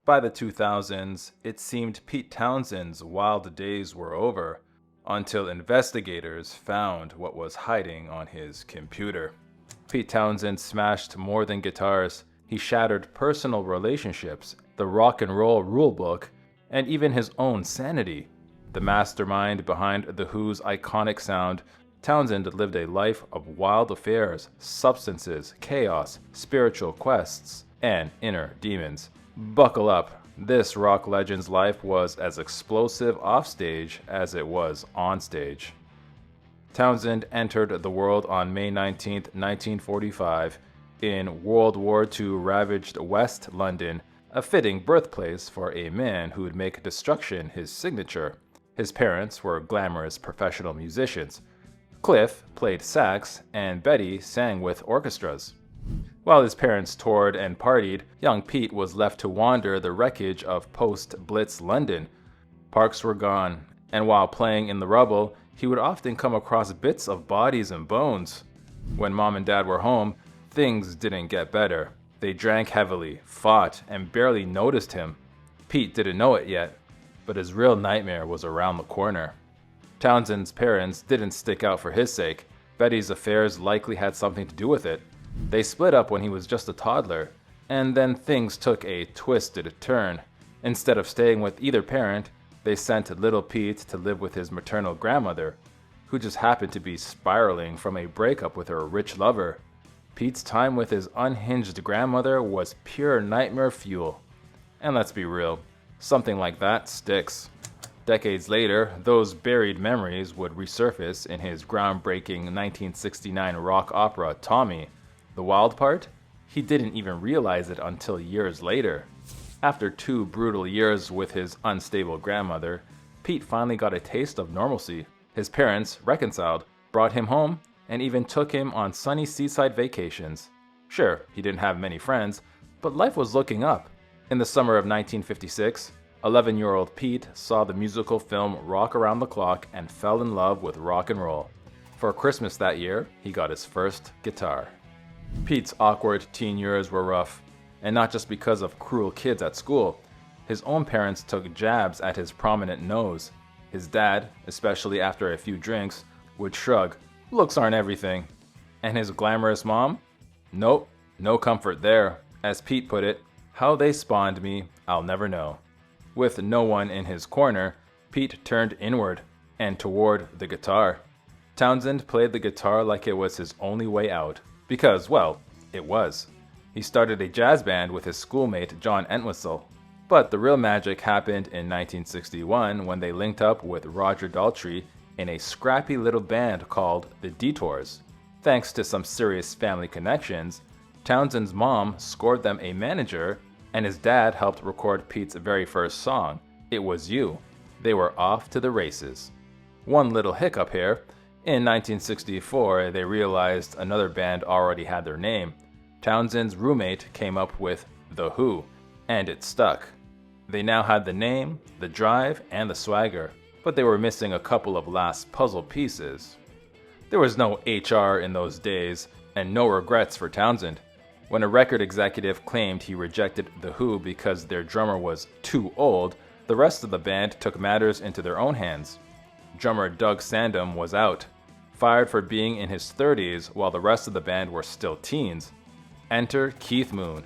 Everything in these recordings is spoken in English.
By the 2000s, it seemed Pete Townshend's wild days were over, until investigators found what was hiding on his computer. Pete Townshend smashed more than guitars. He shattered personal relationships, the rock and roll rulebook, and even his own sanity. The mastermind behind The Who's iconic sound, Townshend lived a life of wild affairs, substances, chaos, spiritual quests, and inner demons. Buckle up. This rock legend's life was as explosive offstage as it was onstage. Townshend entered the world on May 19, 1945, in World War II ravaged West London, a fitting birthplace for a man who would make destruction his signature. His parents were glamorous professional musicians. Cliff played sax, and Betty sang with orchestras. While his parents toured and partied, young Pete was left to wander the wreckage of post-Blitz London. Parks were gone, and while playing in the rubble, he would often come across bits of bodies and bones. When Mom and Dad were home, things didn't get better. They drank heavily, fought, and barely noticed him. Pete didn't know it yet, but his real nightmare was around the corner. Townshend's parents didn't stick out for his sake. Betty's affairs likely had something to do with it. They split up when he was just a toddler, and then things took a twisted turn. Instead of staying with either parent, they sent little Pete to live with his maternal grandmother, who just happened to be spiraling from a breakup with her rich lover. Pete's time with his unhinged grandmother was pure nightmare fuel. And let's be real, something like that sticks. Decades later, those buried memories would resurface in his groundbreaking 1969 rock opera Tommy. The wild part? He didn't even realize it until years later. After 2 brutal years with his unstable grandmother, Pete finally got a taste of normalcy. His parents reconciled, brought him home, and even took him on sunny seaside vacations. Sure, he didn't have many friends, but life was looking up. In the summer of 1956, 11-year-old Pete saw the musical film Rock Around the Clock and fell in love with rock and roll. For Christmas that year, he got his first guitar. Pete's awkward teen years were rough, and not just because of cruel kids at school. His own parents took jabs at his prominent nose. His dad, especially after a few drinks, would shrug, "Looks aren't everything." And his glamorous mom? Nope, no comfort there. As Pete put it, "How they spawned me, I'll never know." With no one in his corner, Pete turned inward and toward the guitar. Townshend played the guitar like it was his only way out. Because, well, it was. He started a jazz band with his schoolmate John Entwistle. But the real magic happened in 1961 when they linked up with Roger Daltrey in a scrappy little band called the Detours. Thanks to some serious family connections, Townshend's mom scored them a manager, and his dad helped record Pete's very first song, It Was You. They were off to the races. One little hiccup here. In 1964, they realized another band already had their name. Townshend's roommate came up with The Who, and it stuck. They now had the name, the drive, and the swagger, but they were missing a couple of last puzzle pieces. There was no HR in those days, and no regrets for Townshend. When a record executive claimed he rejected The Who because their drummer was too old, the rest of the band took matters into their own hands. Drummer Doug Sandom was out, fired for being in his 30s while the rest of the band were still teens. Enter Keith Moon.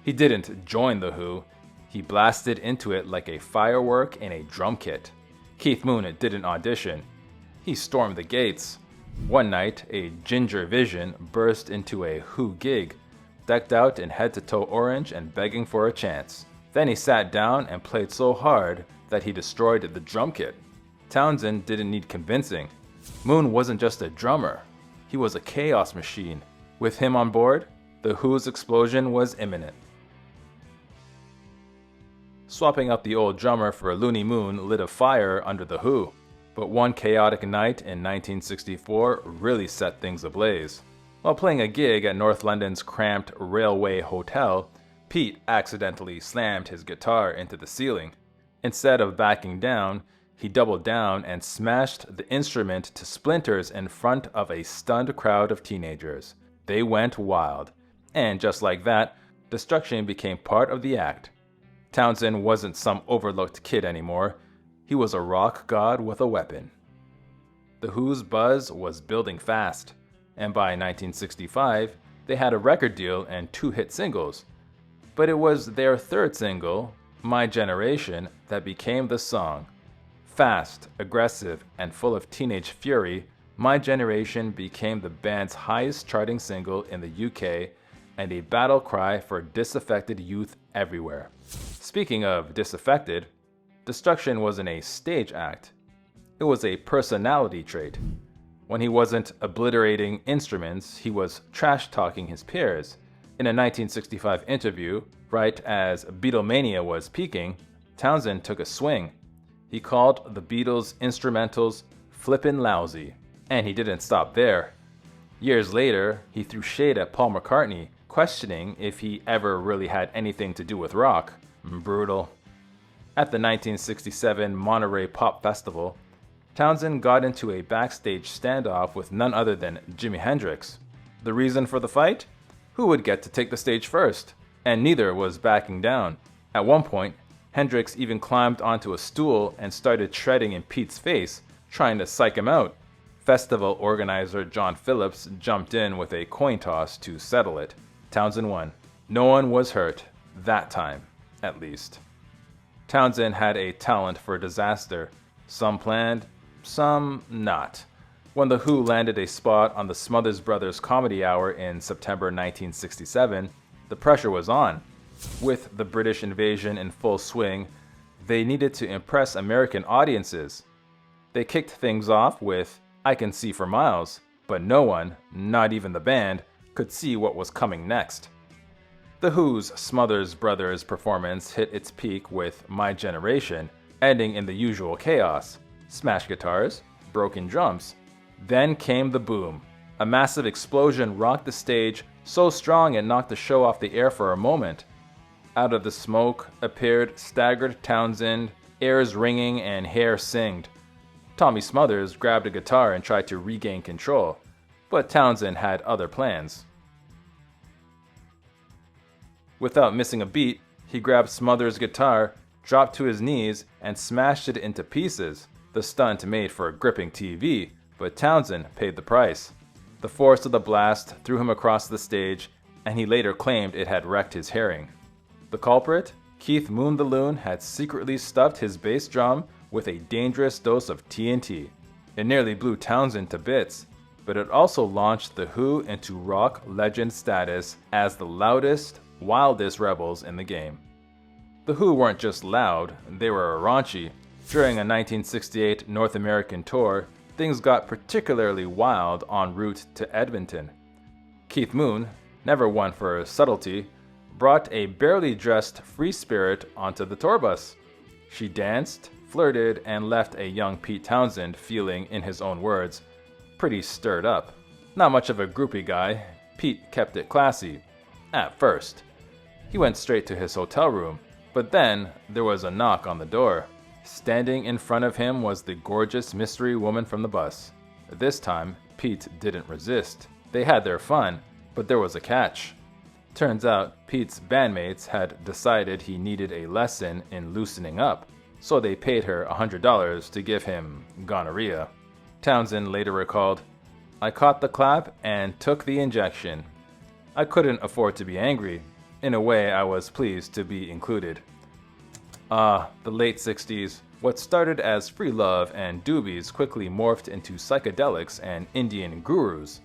He didn't join The Who, he blasted into it like a firework in a drum kit. Keith Moon didn't audition, he stormed the gates. One night, a ginger vision burst into a Who gig, decked out in head-to-toe orange and begging for a chance. Then he sat down and played so hard that he destroyed the drum kit. Townshend didn't need convincing. Moon wasn't just a drummer, he was a chaos machine. With him on board, The Who's explosion was imminent. Swapping out the old drummer for Looney Moon lit a fire under The Who, but one chaotic night in 1964 really set things ablaze. While playing a gig at North London's cramped Railway Hotel, Pete accidentally slammed his guitar into the ceiling. Instead of backing down, he doubled down and smashed the instrument to splinters in front of a stunned crowd of teenagers. They went wild. And just like that, destruction became part of the act. Townshend wasn't some overlooked kid anymore. He was a rock god with a weapon. The Who's buzz was building fast, and by 1965, they had a record deal and 2 hit singles. But it was their 3rd single, My Generation, that became the song. Fast, aggressive, and full of teenage fury, My Generation became the band's highest charting single in the UK and a battle cry for disaffected youth everywhere. Speaking of disaffected, Destruction wasn't a stage act. It was a personality trait. When he wasn't obliterating instruments, he was trash-talking his peers. In a 1965 interview, right as Beatlemania was peaking, Townshend took a swing. He called the Beatles' instrumentals flippin' lousy. And he didn't stop there. Years later, he threw shade at Paul McCartney, questioning if he ever really had anything to do with rock. Brutal. At the 1967 Monterey Pop Festival, Townshend got into a backstage standoff with none other than Jimi Hendrix. The reason for the fight? Who would get to take the stage first? And neither was backing down. At one point, Hendrix even climbed onto a stool and started treading in Pete's face, trying to psych him out. Festival organizer John Phillips jumped in with a coin toss to settle it. Townshend won. No one was hurt, that time, at least. Townshend had a talent for disaster. Some planned, some not. When The Who landed a spot on the Smothers Brothers Comedy Hour in September 1967, the pressure was on. With the British invasion in full swing, they needed to impress American audiences. They kicked things off with I Can See for Miles, but no one, not even the band, could see what was coming next. The Who's Smothers Brothers performance hit its peak with My Generation, ending in the usual chaos. Smashed guitars, broken drums. Then came the boom. A massive explosion rocked the stage so strong it knocked the show off the air for a moment. Out of the smoke appeared staggered Townshend, ears ringing and hair singed. Tommy Smothers grabbed a guitar and tried to regain control, but Townshend had other plans. Without missing a beat, he grabbed Smothers' guitar, dropped to his knees, and smashed it into pieces. The stunt made for a gripping TV, but Townshend paid the price. The force of the blast threw him across the stage, and he later claimed it had wrecked his hearing. The culprit? Keith Moon the Loon had secretly stuffed his bass drum with a dangerous dose of TNT. It nearly blew Townshend to bits, but it also launched The Who into rock legend status as the loudest, wildest rebels in the game. The Who weren't just loud, they were raunchy. During a 1968 North American tour, things got particularly wild en route to Edmonton. Keith Moon, never one for subtlety, brought a barely dressed free spirit onto the tour bus. She danced, flirted, and left a young Pete Townshend feeling, in his own words, pretty stirred up. Not much of a groupie guy, Pete kept it classy. At first. He went straight to his hotel room, but then there was a knock on the door. Standing in front of him was the gorgeous mystery woman from the bus. This time, Pete didn't resist. They had their fun, but there was a catch. Turns out, Pete's bandmates had decided he needed a lesson in loosening up, so they paid her $100 to give him gonorrhea. Townshend later recalled, "I caught the clap and took the injection. I couldn't afford to be angry. In a way, I was pleased to be included." The late 60s. What started as free love and doobies quickly morphed into psychedelics and Indian gurus.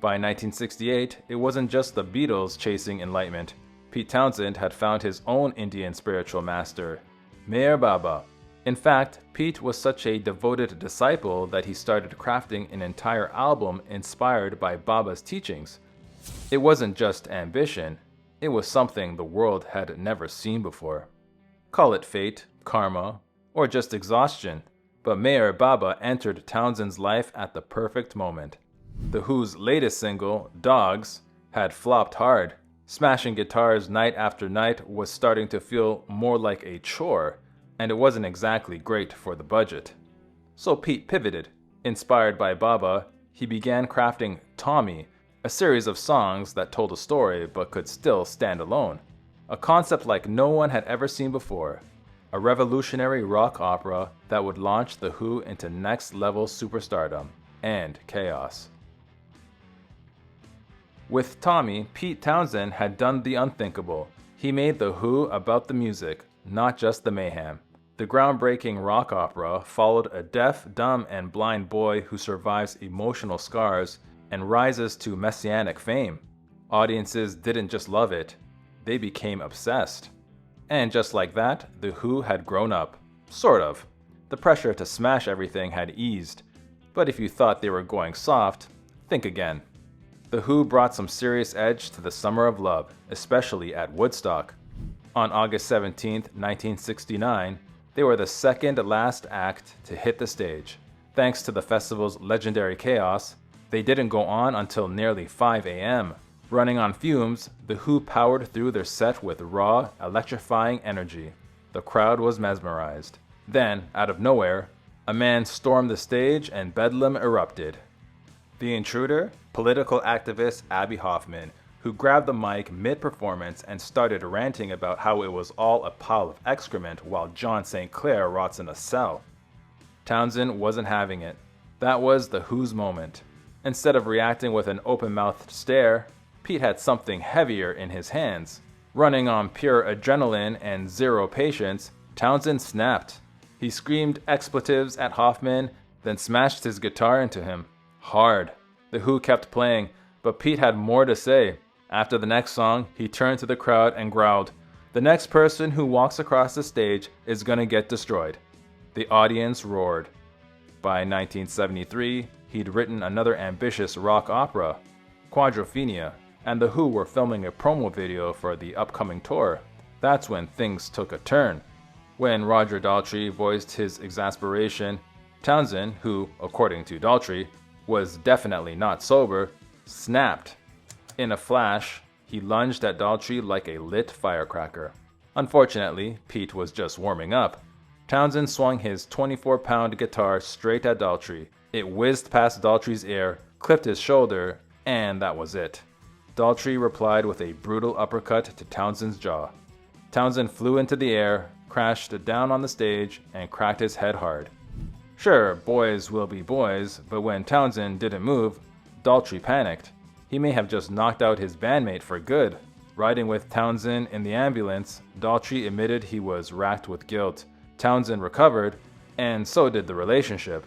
By 1968, it wasn't just the Beatles chasing enlightenment. Pete Townshend had found his own Indian spiritual master, Meher Baba. In fact, Pete was such a devoted disciple that he started crafting an entire album inspired by Baba's teachings. It wasn't just ambition, it was something the world had never seen before. Call it fate, karma, or just exhaustion, but Meher Baba entered Townshend's life at the perfect moment. The Who's latest single, Dogs, had flopped hard. Smashing guitars night after night was starting to feel more like a chore, and it wasn't exactly great for the budget. So Pete pivoted. Inspired by Baba, he began crafting Tommy, a series of songs that told a story but could still stand alone. a concept like no one had ever seen before, a revolutionary rock opera that would launch The Who into next-level superstardom and chaos. With Tommy, Pete Townshend had done the unthinkable. He made The Who about the music, not just the mayhem. The groundbreaking rock opera followed a deaf, dumb, and blind boy who survives emotional scars and rises to messianic fame. Audiences didn't just love it, they became obsessed. And just like that, The Who had grown up. Sort of. The pressure to smash everything had eased. But if you thought they were going soft, think again. The Who brought some serious edge to the Summer of Love, especially at Woodstock. On August 17, 1969, they were the second-last act to hit the stage. Thanks to the festival's legendary chaos, they didn't go on until nearly 5 a.m. Running on fumes, The Who powered through their set with raw, electrifying energy. The crowd was mesmerized. Then, out of nowhere, a man stormed the stage and bedlam erupted. The intruder? Political activist Abby Hoffman, who grabbed the mic mid-performance and started ranting about how it was all a pile of excrement while John St. Clair rots in a cell. Townshend wasn't having it. That was The Who's moment. Instead of reacting with an open-mouthed stare, Pete had something heavier in his hands. Running on pure adrenaline and zero patience, Townshend snapped. He screamed expletives at Hoffman, then smashed his guitar into him. Hard. The Who kept playing, but Pete had more to say. After the next song, he turned to the crowd and growled, "The next person who walks across the stage is gonna get destroyed." The audience roared. By 1973, he'd written another ambitious rock opera, Quadrophenia, and The Who were filming a promo video for the upcoming tour. That's when things took a turn. When Roger Daltrey voiced his exasperation, Townshend, who, according to Daltrey, was definitely not sober, snapped. In a flash, he lunged at Daltrey like a lit firecracker. Unfortunately, Pete was just warming up. Townshend swung his 24-pound guitar straight at Daltrey. It whizzed past Daltrey's ear, clipped his shoulder, and that was it. Daltrey replied with a brutal uppercut to Townshend's jaw. Townshend flew into the air, crashed down on the stage, and cracked his head hard. Sure, boys will be boys, but when Townshend didn't move, Daltrey panicked. He may have just knocked out his bandmate for good. Riding with Townshend in the ambulance, Daltrey admitted he was racked with guilt. Townshend recovered, and so did the relationship.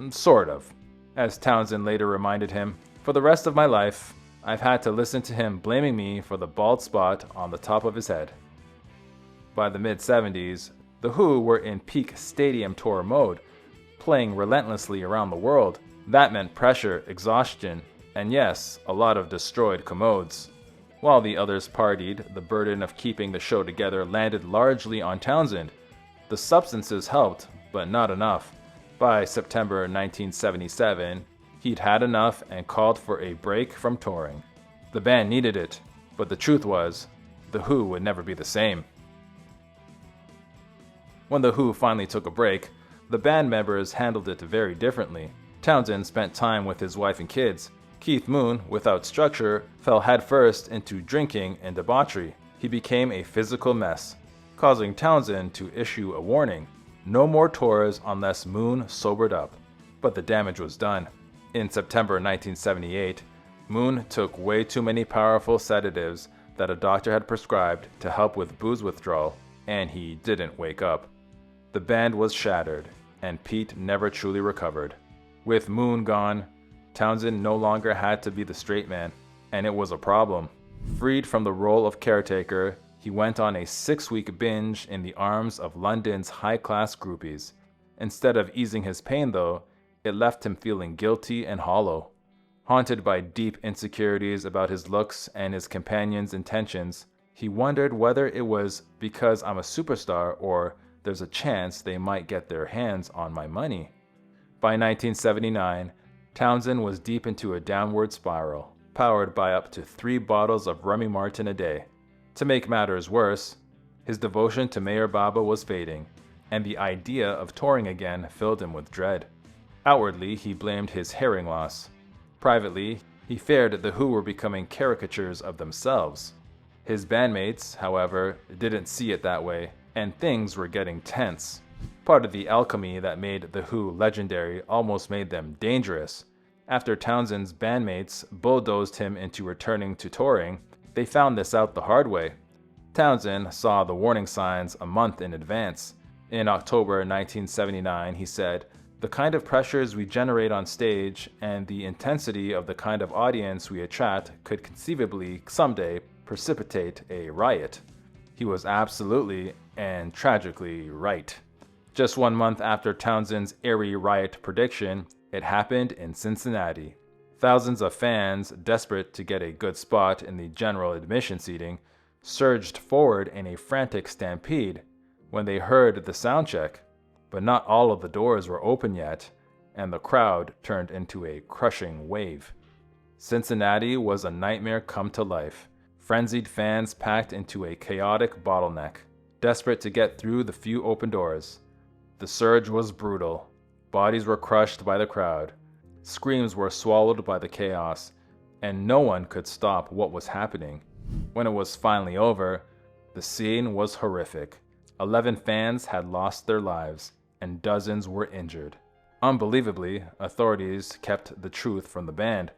Sort of. As Townshend later reminded him, "For the rest of my life, I've had to listen to him blaming me for the bald spot on the top of his head." By the mid-70s, The Who were in peak stadium tour mode, playing relentlessly around the world. That meant pressure, exhaustion, and yes, a lot of destroyed commodes. While the others partied, the burden of keeping the show together landed largely on Townshend. The substances helped, but not enough. By September 1977, he'd had enough and called for a break from touring. The band needed it, but the truth was, The Who would never be the same. When The Who finally took a break, the band members handled it very differently. Townshend spent time with his wife and kids. Keith Moon, without structure, fell headfirst into drinking and debauchery. He became a physical mess, causing Townshend to issue a warning: no more tours unless Moon sobered up. But the damage was done. In September 1978, Moon took way too many powerful sedatives that a doctor had prescribed to help with booze withdrawal, and he didn't wake up. The band was shattered, and Pete never truly recovered. With Moon gone, Townshend no longer had to be the straight man, and it was a problem. Freed from the role of caretaker, he went on a 6-week binge in the arms of London's high-class groupies. Instead of easing his pain, though, it left him feeling guilty and hollow. Haunted by deep insecurities about his looks and his companion's intentions, he wondered whether it was because I'm a superstar or there's a chance they might get their hands on my money. By 1979, Townshend was deep into a downward spiral, powered by up to 3 bottles of Remy Martin a day. To make matters worse, his devotion to Mayor Baba was fading, and the idea of touring again filled him with dread. Outwardly, he blamed his hearing loss. Privately, he feared The Who were becoming caricatures of themselves. His bandmates, however, didn't see it that way, and things were getting tense. Part of the alchemy that made The Who legendary almost made them dangerous. After Townshend's bandmates bulldozed him into returning to touring, they found this out the hard way. Townshend saw the warning signs a month in advance. In October 1979, he said, "The kind of pressures we generate on stage and the intensity of the kind of audience we attract could conceivably someday precipitate a riot." He was absolutely and tragically right. Just 1 month after Townshend's airy riot prediction, it happened in Cincinnati. Thousands of fans, desperate to get a good spot in the general admission seating, surged forward in a frantic stampede when they heard the sound check. But not all of the doors were open yet, and the crowd turned into a crushing wave. Cincinnati was a nightmare come to life. Frenzied fans packed into a chaotic bottleneck, desperate to get through the few open doors. The surge was brutal. Bodies were crushed by the crowd. Screams were swallowed by the chaos, and no one could stop what was happening. When it was finally over, the scene was horrific. 11 fans had lost their lives, and dozens were injured. Unbelievably, authorities kept the truth from the band.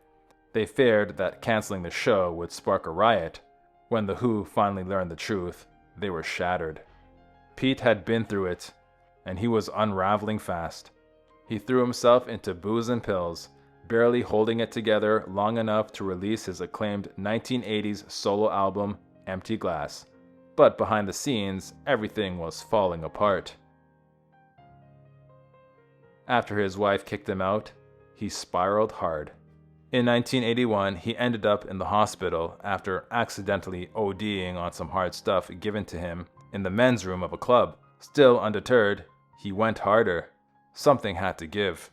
They feared that canceling the show would spark a riot. When The Who finally learned the truth, they were shattered. Pete had been through it, and he was unraveling fast. He threw himself into booze and pills, barely holding it together long enough to release his acclaimed 1980s solo album, Empty Glass. But behind the scenes, everything was falling apart. After his wife kicked him out, he spiraled hard. In 1981, he ended up in the hospital after accidentally ODing on some hard stuff given to him in the men's room of a club. Still undeterred, he went harder. Something had to give.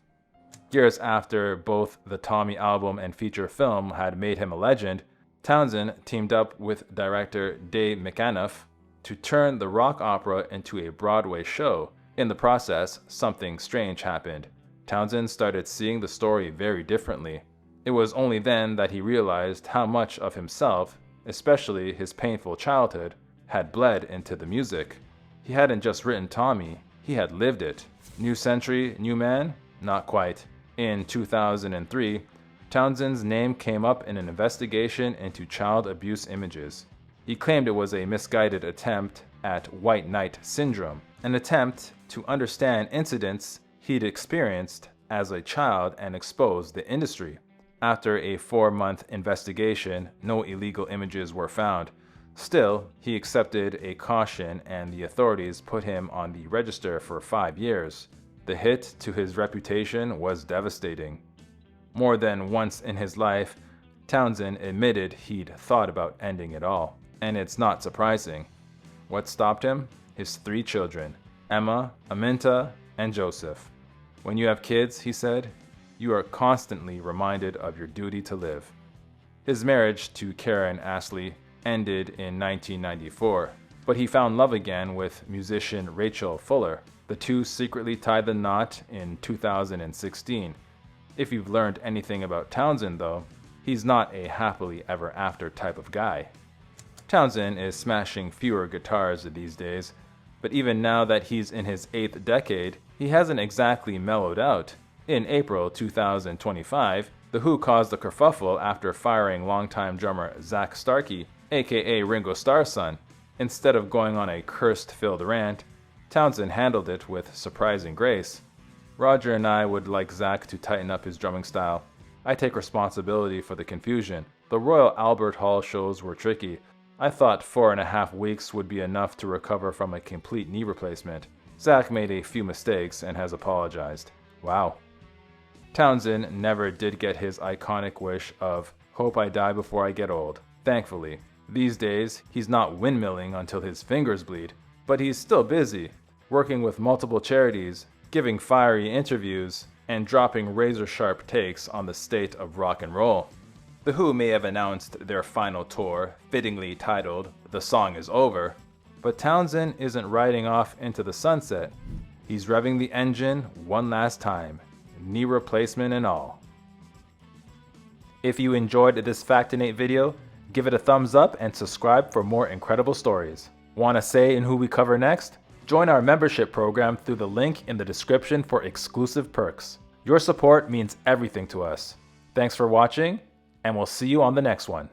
Years after both the Tommy album and feature film had made him a legend, Townshend teamed up with director Dave McAnuff to turn the rock opera into a Broadway show. In the process, something strange happened. Townshend started seeing the story very differently. It was only then that he realized how much of himself, especially his painful childhood, had bled into the music. He hadn't just written Tommy, he had lived it. New century, new man? Not quite. In 2003, Townshend's name came up in an investigation into child abuse images. He claimed it was a misguided attempt at white knight syndrome, an attempt to understand incidents he'd experienced as a child and expose the industry. After a 4-month investigation, no illegal images were found. Still, he accepted a caution and the authorities put him on the register for 5 years. The hit to his reputation was devastating. More than once in his life, Townshend admitted he'd thought about ending it all. And it's not surprising. What stopped him? His 3 children, Emma, Aminta, and Joseph. When you have kids, he said, you are constantly reminded of your duty to live. His marriage to Karen Ashley ended in 1994, but he found love again with musician Rachel Fuller. The two secretly tied the knot in 2016. If you've learned anything about Townshend, though, he's not a happily ever after type of guy. Townshend is smashing fewer guitars these days, but even now that he's in his 8th decade, he hasn't exactly mellowed out. In April 2025, The Who caused a kerfuffle after firing longtime drummer Zach Starkey, aka Ringo Starr's son. Instead of going on a curse-filled rant, Townshend handled it with surprising grace. Roger and I would like Zach to tighten up his drumming style. I take responsibility for the confusion. The Royal Albert Hall shows were tricky. I thought 4.5 weeks would be enough to recover from a complete knee replacement. Zach made a few mistakes and has apologized. Wow. Townshend never did get his iconic wish of, hope I die before I get old. Thankfully. These days, he's not windmilling until his fingers bleed, but he's still busy, working with multiple charities, giving fiery interviews, and dropping razor-sharp takes on the state of rock and roll. The Who may have announced their final tour, fittingly titled The Song Is Over, but Townshend isn't riding off into the sunset. He's revving the engine one last time, knee replacement and all. If you enjoyed this Factinate video, Give it a thumbs up and subscribe for more incredible stories. Want to say and who we cover next? Join our membership program through the link in the description for exclusive perks. Your support means everything to us. Thanks for watching, and we'll see you on the next one.